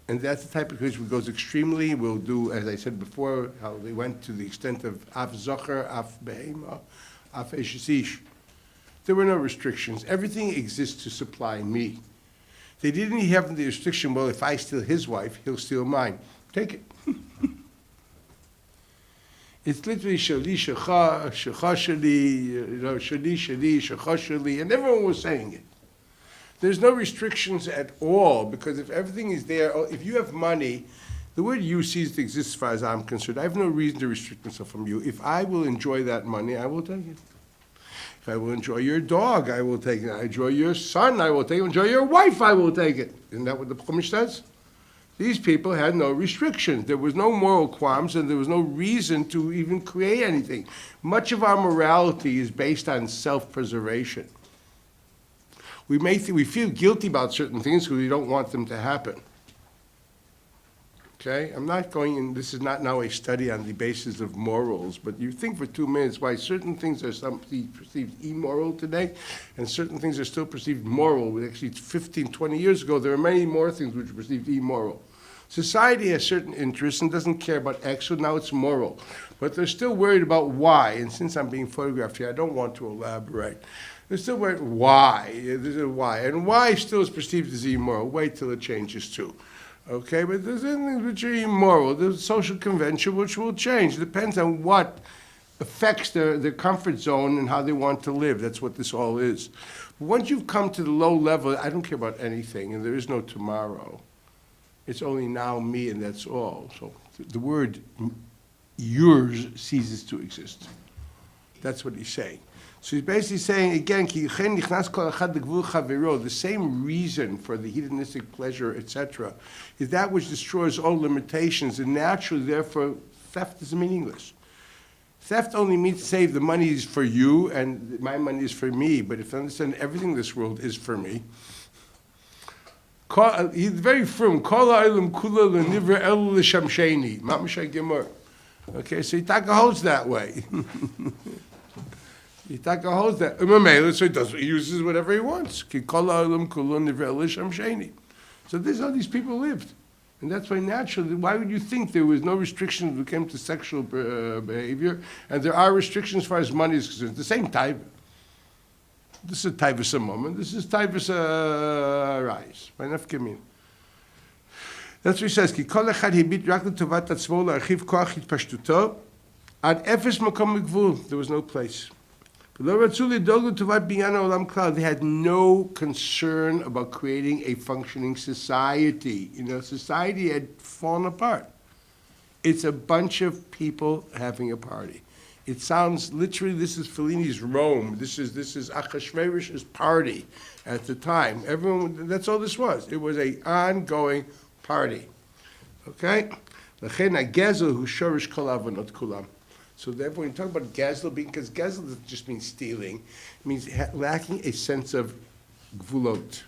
And that's the type of Jewish who goes extremely, will do, as I said before, how they went to the extent of af zocher, af behema, af eshish. There were no restrictions. Everything exists to supply me. They didn't have the restriction, well, if I steal his wife, he'll steal mine. Take it. It's literally shali, shecha, shecha shali, shali, shali, shecha shali, and everyone was saying it. There's no restrictions at all, because if everything is there, if you have money, the word you ceases to exist as far as I'm concerned. I have no reason to restrict myself from you. If I will enjoy that money, I will take it. If I will enjoy your dog, I will take it. I enjoy your son, I will take it. Enjoy your wife, I will take it. Isn't that what the Chumash says? These people had no restrictions. There was no moral qualms, and there was no reason to even create anything. Much of our morality is based on self-preservation. We feel guilty about certain things because we don't want them to happen. Okay? I'm not going in, this is not now a study on the basis of morals, but you think for 2 minutes why certain things are perceived immoral today, and certain things are still perceived moral. Actually, 15, 20 years ago, there were many more things which were perceived immoral. Society has certain interests and doesn't care about X, so now it's moral. But they're still worried about Y, and since I'm being photographed here, I don't want to elaborate. They're still worried why. There's a why. And why still is perceived as immoral. Wait till it changes too. Okay, but there's things which are immoral. There's social convention which will change. It depends on what affects their comfort zone and how they want to live. That's what this all is. Once you've come to the low level, I don't care about anything, and there is no tomorrow. It's only now, me, and that's all. So the word yours ceases to exist. That's what he's saying. So he's basically saying, again, the same reason for the hedonistic pleasure, etc., is that which destroys all limitations, and naturally, therefore, theft is meaningless. Theft only means to say the money is for you, and my money is for me, but if you understand everything in this world is for me, he's very firm. Okay, so Yitaka holds that way. Yitaka holds that. So he uses whatever he wants. So this is how these people lived. And that's why naturally, why would you think there was no restrictions when it came to sexual behavior, and there are restrictions as far as money is concerned? The same type. This is Taivus a moment. This is Taivus a rise. By nafkamin. That's what he says. Ki kol echad hibit rak letovat atzmo la'archiv koach hitpashtuto ad efes makom megvul. There was no place. They had no concern about creating a functioning society. You know, society had fallen apart. It's a bunch of people having a party. It sounds literally, this is Fellini's Rome. This is Achashverosh's party at the time. Everyone, that's all this was. It was an ongoing party. Okay? So therefore, when you talk about gazel being, because gazel just means stealing, it means lacking a sense of gvulot,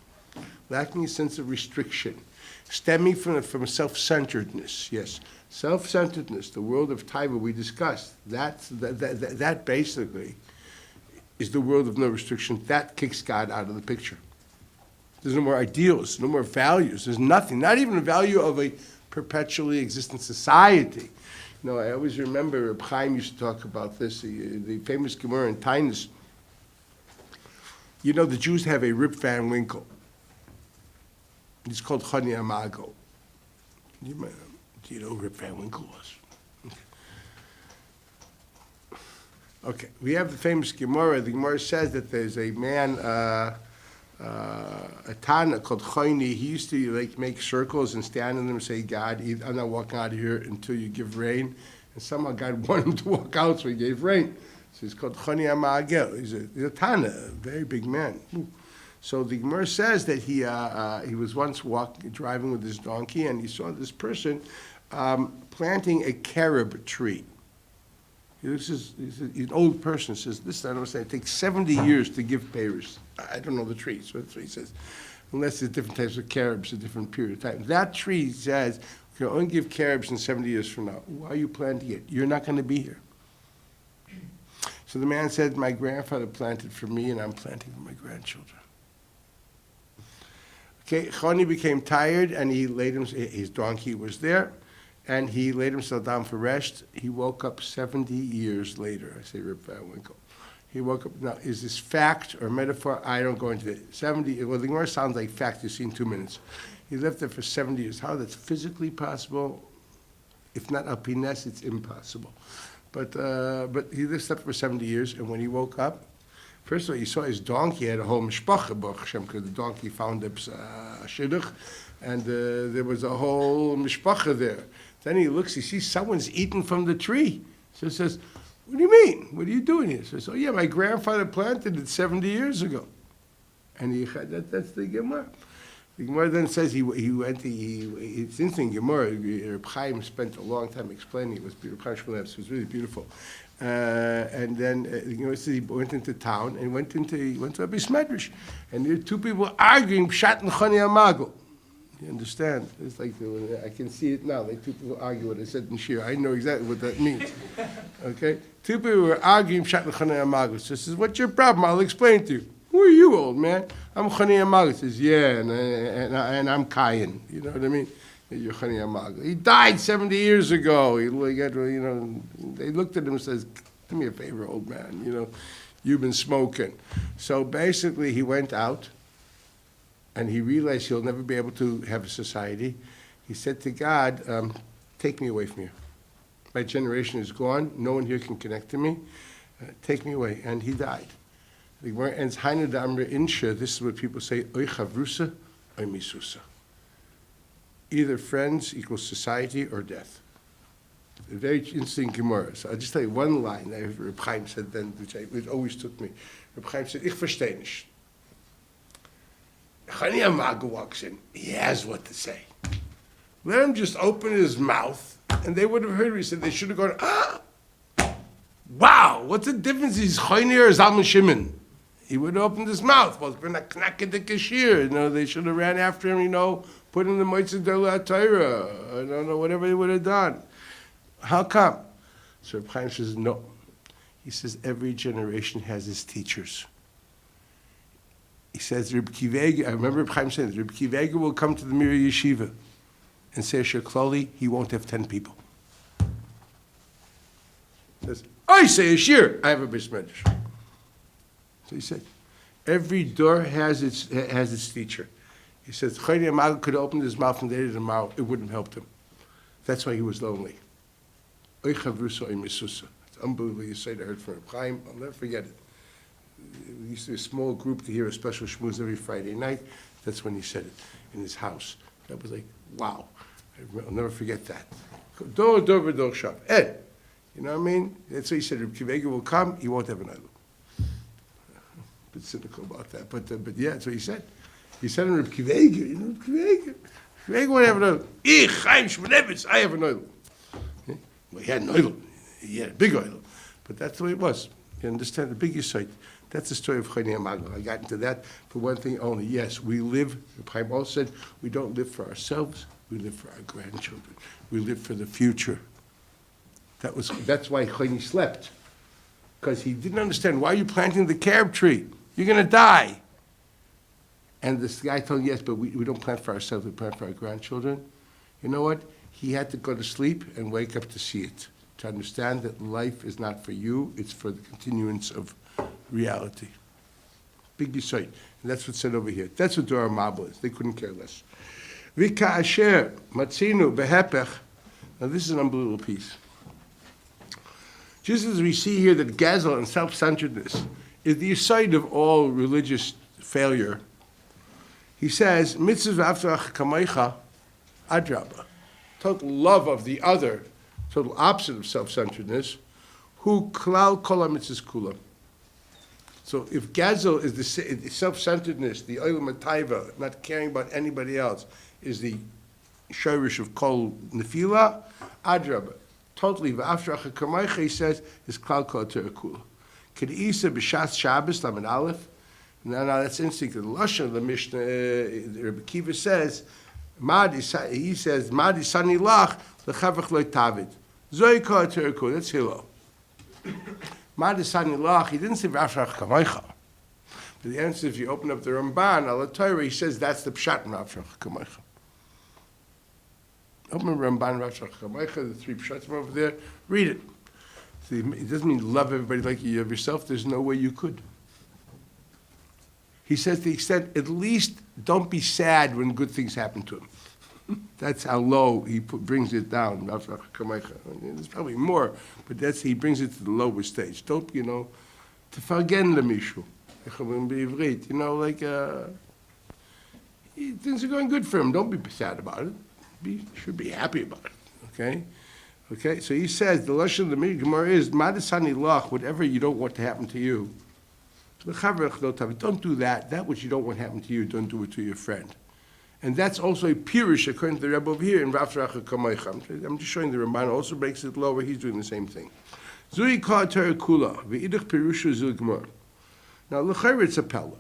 lacking a sense of restriction, stemming from self-centeredness. Yes, self-centeredness, the world of taiva we discussed, that basically is the world of no restriction. That kicks God out of the picture. There's no more ideals, no more values. There's nothing, not even a value of a perpetually existent society. No, I always remember Reb Chaim used to talk about this, the famous Gemara in Tainus. You know, the Jews have a Rip Van Winkle. It's called Chani Amago. Do you know who Rip Van Winkle was? Okay, we have the famous Gemara. The Gemara says that there's a man, a Tana called Chayni. He used to make circles and stand in them and say, God, I'm not walking out of here until you give rain. And somehow God wanted him to walk out, so he gave rain. So he's called Chani Amagel. He's a Tana, a very big man. So the Gemara says that he was once driving with his donkey, and he saw this person planting a carob tree. He's an old person. Says, this, I don't understand, it takes 70 years to give payers. I don't know the tree, so that's what he says. Unless there's different types of carobs, a different period of time. That tree says, you can only give carobs in 70 years from now. Why are you planting it? You're not going to be here. So the man said, my grandfather planted for me, and I'm planting for my grandchildren. Okay, Choni became tired, and he laid his donkey was there, and he laid himself down for rest. He woke up 70 years later. I say Reb Winkle. He woke up. Now, is this fact or metaphor? I don't go into it. 70. Well, the Gemara sounds like fact. You see in 2 minutes. He lived there for 70 years. How that's physically possible? If not alpines, it's impossible. But he lived there for 70 years, and when he woke up, first of all, he saw his donkey had a whole mishpacha, Baruch Hashem, because the donkey found a shidduch, and there was a whole mishpacha there. Then he looks, he sees someone's eating from the tree. So he says, what do you mean? What are you doing here? He says, oh yeah, my grandfather planted it 70 years ago. And that's the Gemara. The Gemara then says it's interesting, Gemara, Reb Chaim spent a long time explaining it. Reb Chaim Shmulevitz, it was really beautiful. And then the Gemara says he went into town and went to a Medrash. And there were two people arguing, Pshat and Choni Amagel. You understand? It's like, I can see it now, like two people argue what I said in Shir. I know exactly what that means. Okay? Two people were arguing, Pshat and Choni Amagel. So he says, what's your problem? I'll explain to you. Who are you, old man? I'm Chani Amagel. He says, yeah, and I'm Kayin. You know what I mean? You're Chani Amagel. He died 70 years ago. They looked at him and says, do me a favor, old man. You've been smoking. So basically, he went out, and he realized he'll never be able to have a society. He said to God, take me away from here. My generation is gone. No one here can connect to me. Take me away. And he died. The Gemara ends, Hainu Damra Insha, this is what people say, Oy Chavrusa, Oy Misusa. Either friends equals society or death. A very interesting Gemara. So I'll just tell you one line that Reb Chaim said then, which always took me. Reb Chaim said, Ich verstehe nicht. Chani Amagel walks in, he has what to say. Let him just open his mouth, and they would have heard what he said. They should have gone, wow, what's the difference? He's Choni or Zalman Shimon. He would have opened his mouth. Well, it's been a knack at the cashier. They should have ran after him, put him in the Moitzah Dela Torah. I don't know, whatever they would have done. How come? So Reb Chaim says, no. He says, every generation has its teachers. He says, Reb Kivega, I remember Reb Chaim saying this, Reb Kivega will come to the Mir Yeshiva and say, Shekloli, he won't have 10 people. He says, I say a shir, I have a bris medrash. So he said, every door has its teacher. He says, Choni Amagel could have opened his mouth from day to tomorrow, it wouldn't have helped him. That's why he was lonely. Oy Chavrusa, Oy Misusa. It's unbelievable you say that. I heard from Reb Chaim, I'll never forget it. We used to be a small group to hear a special shmooze every Friday night. That's when he said it, in his house. That was like, wow. I'll never forget that. Dor shav. Ed. You know what I mean? That's what he said. Reb Kivega will come, he won't have an idol. A bit cynical about that, but yeah, that's what he said. He said in Reb Kivega, Reb Kivega. Kivega won't have an idol. Ich, Chaim Shmulevitz, I have an idol. Well, he had an idol. He had a big idol. But that's the way it was. You understand? The biggest sight. That's the story of Choni Amagel. I got into that for one thing only. Yes, we live, Chaim also said, we don't live for ourselves, we live for our grandchildren. We live for the future. That's why Choni slept. Because he didn't understand, why are you planting the carob tree? You're going to die. And this guy told him, yes, but we don't plant for ourselves, we plant for our grandchildren. You know what? He had to go to sleep and wake up to see it, to understand that life is not for you, it's for the continuance of reality. Big yisoid. And that's what's said over here. That's what Dor Mabel is. They couldn't care less. Vika asher matzinu behepech. Now this is an unbelievable piece. Just as we see here that gazel and self-centeredness is the side of all religious failure, he says, mitzvah v'aftarach kamaycha adraba. Total love of the other, total opposite of self-centeredness, hu klal kol ha-mitzvahs kulam. So if gazel is the self-centeredness, the olam hataiva, not caring about anybody else, is the shirish of kol nefila, adraba. Totally, v'aftarach kamaycha, he says, is klal kol ha-torah kula. Ked'isa b'shas Shabbos, lamed aleph. Now that's interesting, because the Lashon of the Mishnah, Rebbe Kiva says, he says, Madi sani lach, lechavach loy tavid. Zoi kol ha-torah kula, that's Hillel. Madi sani lach, he didn't say v'aftarach kamaycha. So the answer is, if you open up the Ramban, al Torah, he says that's the pshat in Rav Shach Kamaycha. Open Ramban, Rav Shach Kamaycha, the three pshatim over there, read it. See, it doesn't mean love everybody like you love yourself. There's no way you could. He says to the extent, at least don't be sad when good things happen to him. That's how low he brings it down. There's probably more, but he brings it to the lower stage. Don't, תפרגן למישהו. איך אומרים בעברית? Like, things are going good for him. Don't be sad about it. You should be happy about it, okay? Okay, so he says, the Lashon of the Gemara is, Madasani lach, whatever you don't want to happen to you. Don't do that. That which you don't want to happen to you, don't do it to your friend. And that's also a pirush, according to the Rebbe over here, in Rav Shach Kamaycha. I'm just showing the Ramban also breaks it lower. He's doing the same thing. Zui ka Torah kula, v'idach pirusha zul Gemara. Now, l'chayr it's a pella.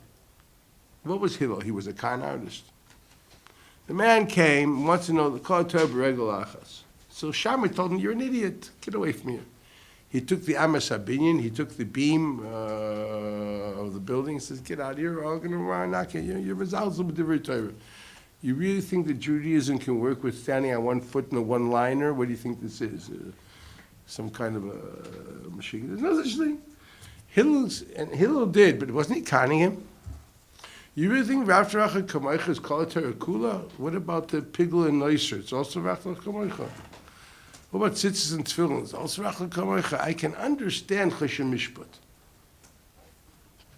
What was Hillel? He was a con artist. The man came, wants to know the Kol Torah b'regel achas. So Shammai told him, you're an idiot. Get away from here. He took the Amas HaBinyan, he took the beam of the building, he says, get out of here, we're all going to knock you. You're results of the Torah. You really think that Judaism can work with standing on one foot in a one-liner? What do you think this is? Some kind of a machine? There's no such thing. Hillel did, but wasn't he conning him? You really think Rav Shach Kamaycha is called Torah Kula? What about the Pigla and Neusser? It's also Rav Shach Kamaycha. What about tzitzis and tefillin? It's also Rav Shach Kamaycha. I can understand Choshen Mishpat.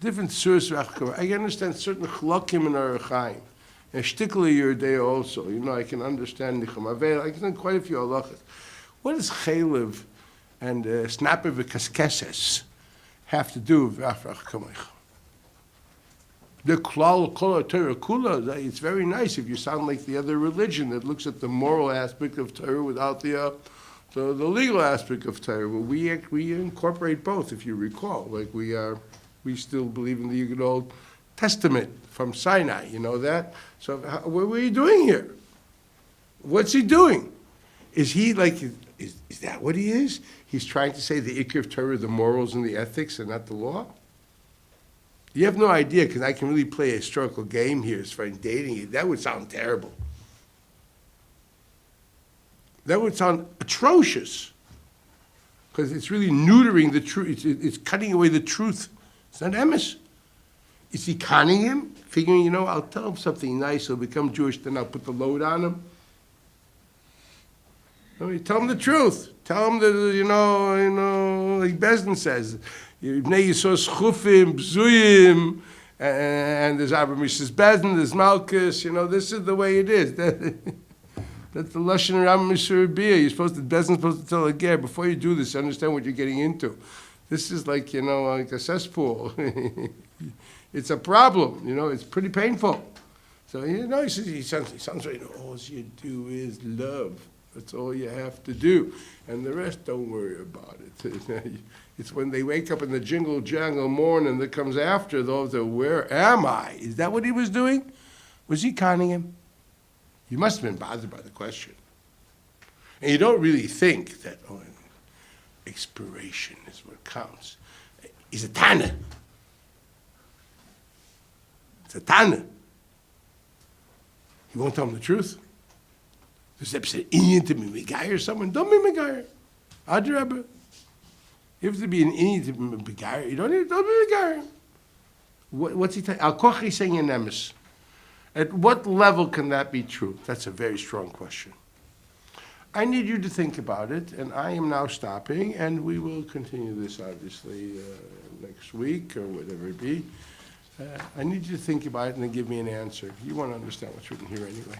Different source Rav Shach Kamaycha. I can understand certain chlokim and arachaim. And shtikli your day also. I can understand Nicham Avel. I can understand quite a few halachas. What does chaylev and snapper v'kaskeses have to do with Rav Shach Kamaycha? The klal kol Torah kula, it's very nice if you sound like the other religion that looks at the moral aspect of Torah without the legal aspect of Torah. Well, we incorporate both, if you recall. Like we still believe in the good Old Testament from Sinai. You know that? So what are you doing here? What's he doing? Is he like? Is that what he is? He's trying to say the ikar of Torah, the morals and the ethics, and not the law. You have no idea, because I can really play a historical game here as far as dating you. That would sound terrible. That would sound atrocious, because it's really neutering the truth. It's cutting away the truth. It's not emes. Is he conning him? Figuring, I'll tell him something nice, he'll become Jewish, then I'll put the load on him. Tell him the truth. Tell him that, like Bezdin says, Bnei Yisos Chufim, Bzuyim, and there's Abraham Bezdin, there's Malchus, this is the way it is. That's the Lashon Ram Mishur Bia. Bezdin's supposed to tell a ger, before you do this, understand what you're getting into. This is like, like a cesspool. It's a problem, it's pretty painful. So, he sounds right, all you do is love. That's all you have to do. And the rest, don't worry about it. It's when they wake up in the jingle jangle morning that comes after, those are, where am I? Is that what he was doing? Was he conning him? You must have been bothered by the question. And you don't really think that, expiration is what counts. He's a Tana. It's a Tana. He won't tell him the truth. Does that say, Indian to be Megayer someone? Don't be Megayer. Adrabah. You have to be an Indian to be Megayer. You don't be Megayer. What's he saying? Al Kochi saying in emes. At what level can that be true? That's a very strong question. I need you to think about it, and I am now stopping, and we will continue this, obviously, next week or whatever it be. I need you to think about it and then give me an answer. You want to understand what's written here anyway.